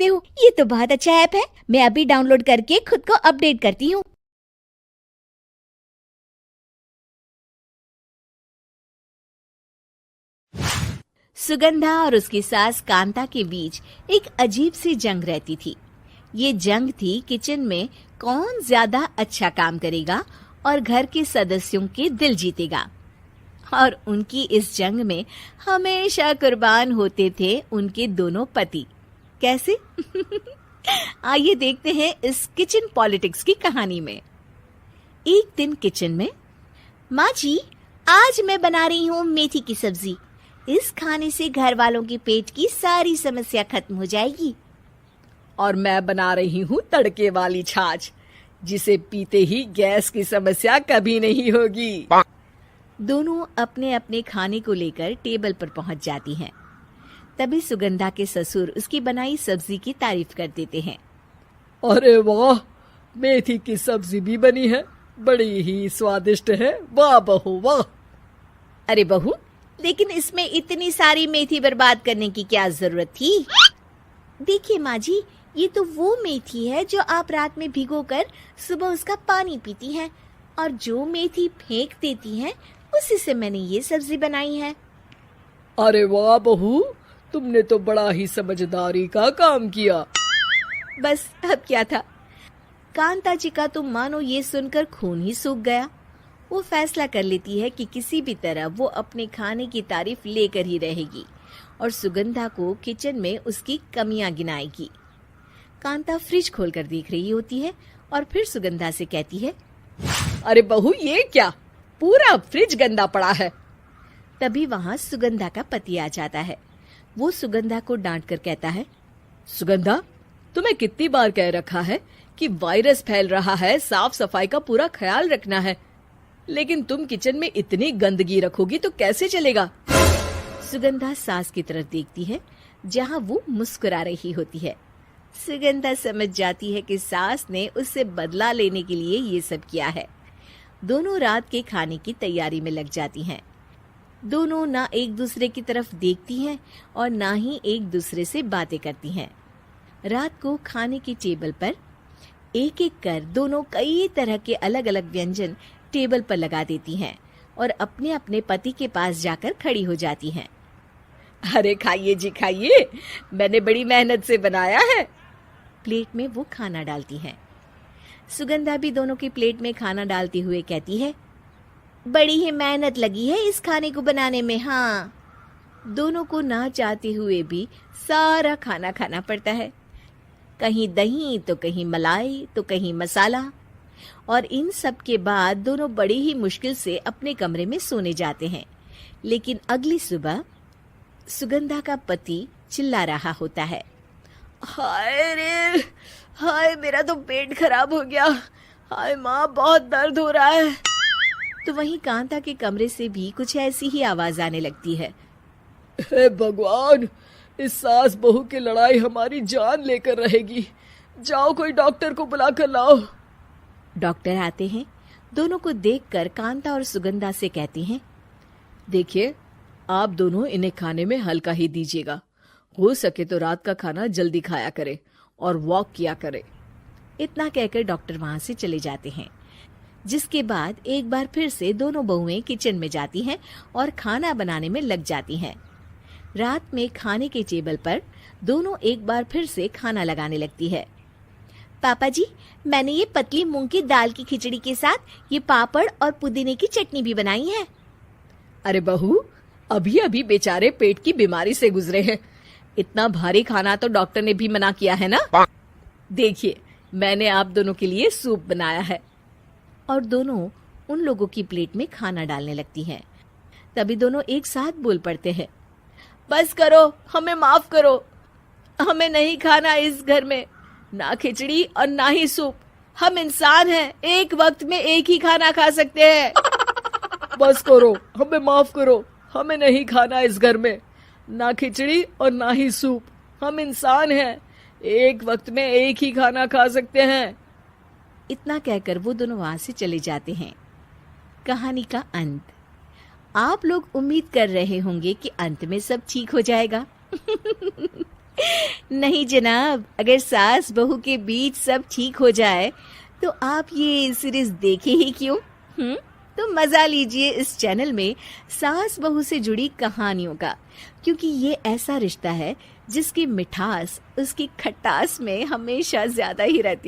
हूँ। ये तो बहुत अच्छा ऐप है, मैं अभी डाउनलोड करके खुद को अपडेट करती हूँ। सुगंधा और उसकी सास कांता के बीच एक अजीब सी जंग रहती थी। ये जंग थी किचन में कौन ज्यादा अच्छा काम करेगा और घर के सदस्यों के दिल जीतेगा। और उनकी इस जंग में हमेशा कुर्बान होते थे उनके दोनों पति। कैसे? आइए देखते हैं इस किचन पॉलिटिक्स की कहानी में। एक दिन किचन में, माँ जी, आज मैं बना रही हूँ मेथी की सब्जी। इस खाने से घर वालों के पेट की सारी समस्या खत्म हो जाएगी। और मैं बना रही हूँ तड़के वाली छाछ, जिसे पीते ही गैस की समस्या कभी नहीं होगी। दोनों अपने अपने खाने को लेकर टेबल पर पहुंच जाती हैं। तभी सुगंधा के ससुर उसकी बनाई सब्जी की तारीफ कर देते हैं। अरे वाह, मेथी की सब्जी भी बनी है, बड़ी ही स्वादिष्ट है। वाह बहू वाह। अरे बहू, लेकिन इसमें इतनी सारी मेथी बर्बाद करने की क्या जरूरत थी? देखिए माँ जी, ये तो वो मेथी है जो आप रात में भिगोकर सुबह उसका पानी पीती हैं, और जो मेथी फेंक देती हैं उसी से मैंने ये सब्जी बनाई है। अरे वाह बहू, तुमने तो बड़ा ही समझदारी का काम किया। बस अब क्या था, कांता जी का तो मानो ये सुनकर खून ही सूख गया। वो फैसला कर लेती है कि किसी भी तरह वो अपने खाने की तारीफ लेकर ही रहेगी और सुगंधा को किचन में उसकी कमियां गिनाएगी। कांता फ्रिज खोलकर देख रही होती है और फिर सुगंधा से कहती है, अरे बहू, ये क्या, पूरा फ्रिज गंदा पड़ा है। तभी वहां सुगंधा का पति आ जाता है। वो सुगंधा को डांट कर कहता है, सुगंधा, तुम्हें कितनी बार कह रखा है कि वायरस फैल रहा है, साफ सफाई का पूरा ख्याल रखना है, लेकिन तुम किचन में इतनी गंदगी रखोगी तो कैसे चलेगा। सुगंधा सास की तरफ देखती है जहां वो मुस्कुरा रही होती है। सुगंधा समझ जाती है कि सास ने उससे बदला लेने के लिए ये सब किया है। दोनों रात के खाने की तैयारी में लग जाती हैं। दोनों ना एक दूसरे की तरफ देखती हैं और ना ही एक दूसरे से बातें करती हैं। रात को खाने की टेबल पर एक एक कर दोनों कई तरह के अलग अलग व्यंजन टेबल पर लगा देती हैं और अपने अपने पति के पास जाकर खड़ी हो जाती हैं। अरे खाइए जी खाइए, मैंने बड़ी मेहनत से बनाया है। प्लेट में वो खाना डालती हैं। सुगंधा भी दोनों की प्लेट में खाना डालते हुए कहती है, बड़ी ही मेहनत लगी है इस खाने को बनाने में। हाँ, दोनों को ना चाहते हुए भी सारा खाना खाना पड़ता है। कहीं दही तो कहीं मलाई तो कहीं मसाला। और इन सब के बाद दोनों बड़ी ही मुश्किल से अपने कमरे में सोने जाते हैं। लेकिन अगली सुबह सुगंधा का पति चिल्ला रहा होता है, हाय रे, हाय मेरा तो पेट खराब हो गया, हाय माँ बहुत दर्द हो रहा है। तो वहीं कांता के कमरे से भी कुछ ऐसी ही आवाज आने लगती है। हे भगवान, इस सास बहू की लड़ाई हमारी जान लेकर रहेगी। जाओ कोई डॉक्टर को बुला कर लाओ। डॉक्टर आते हैं। दोनों को देखकर कांता और सुगंधा से कहती हैं, देखिए, आप दोनों इन्हें खाने में हल्का ही दीजिएगा। हो सके तो रात का खाना जल्दी खाया करे और वॉक किया करे। इतना कहकर डॉक्टर वहां से चले जाते हैं। जिसके बाद एक बार फिर से दोनों बहुएं किचन में जाती हैं और खाना बनाने में लग जाती हैं। रात में खाने के टेबल पर दोनों एक बार फिर से खाना लगाने लगती है। पापा जी, मैंने ये पतली मूंग की दाल की खिचड़ी के साथ ये पापड़ और पुदीने की चटनी भी बनाई है। अरे बहू, अभी अभी बेचारे पेट की बीमारी से गुजरे हैं, इतना भारी खाना तो डॉक्टर ने भी मना किया है ना। देखिए, मैंने आप दोनों के लिए सूप बनाया है। और दोनों उन लोगों की प्लेट में खाना डालने लगती हैं। तभी दोनों एक साथ बोल पड़ते हैं, बस करो, हमें माफ करो, हमें नहीं खाना इस घर में, ना खिचड़ी और ना ही सूप। हम इंसान हैं, एक वक्त में एक ही खाना खा सकते हैं। बस करो, हमें माफ करो, हमें नहीं खाना इस घर में, ना खिचड़ी और ना ही सूप। हम इंसान हैं, एक वक्त में एक ही खाना खा सकते हैं। इतना कहकर वो दोनों वहां से चले जाते हैं। कहानी का अंत। आप लोग उम्मीद कर रहे होंगे कि अंत में सब ठीक हो जाएगा। नहीं जनाब, अगर सास बहू के बीच सब ठीक हो जाए तो आप ये सीरीज देखे ही क्यों? तो मजा लीजिए इस चैनल में सास बहू से जुड़ी कहानियों का, क्योंकि ये ऐसा रिश्ता है जिसकी मिठास उसकी खटास में हमेशा ज्यादा ही रहती है।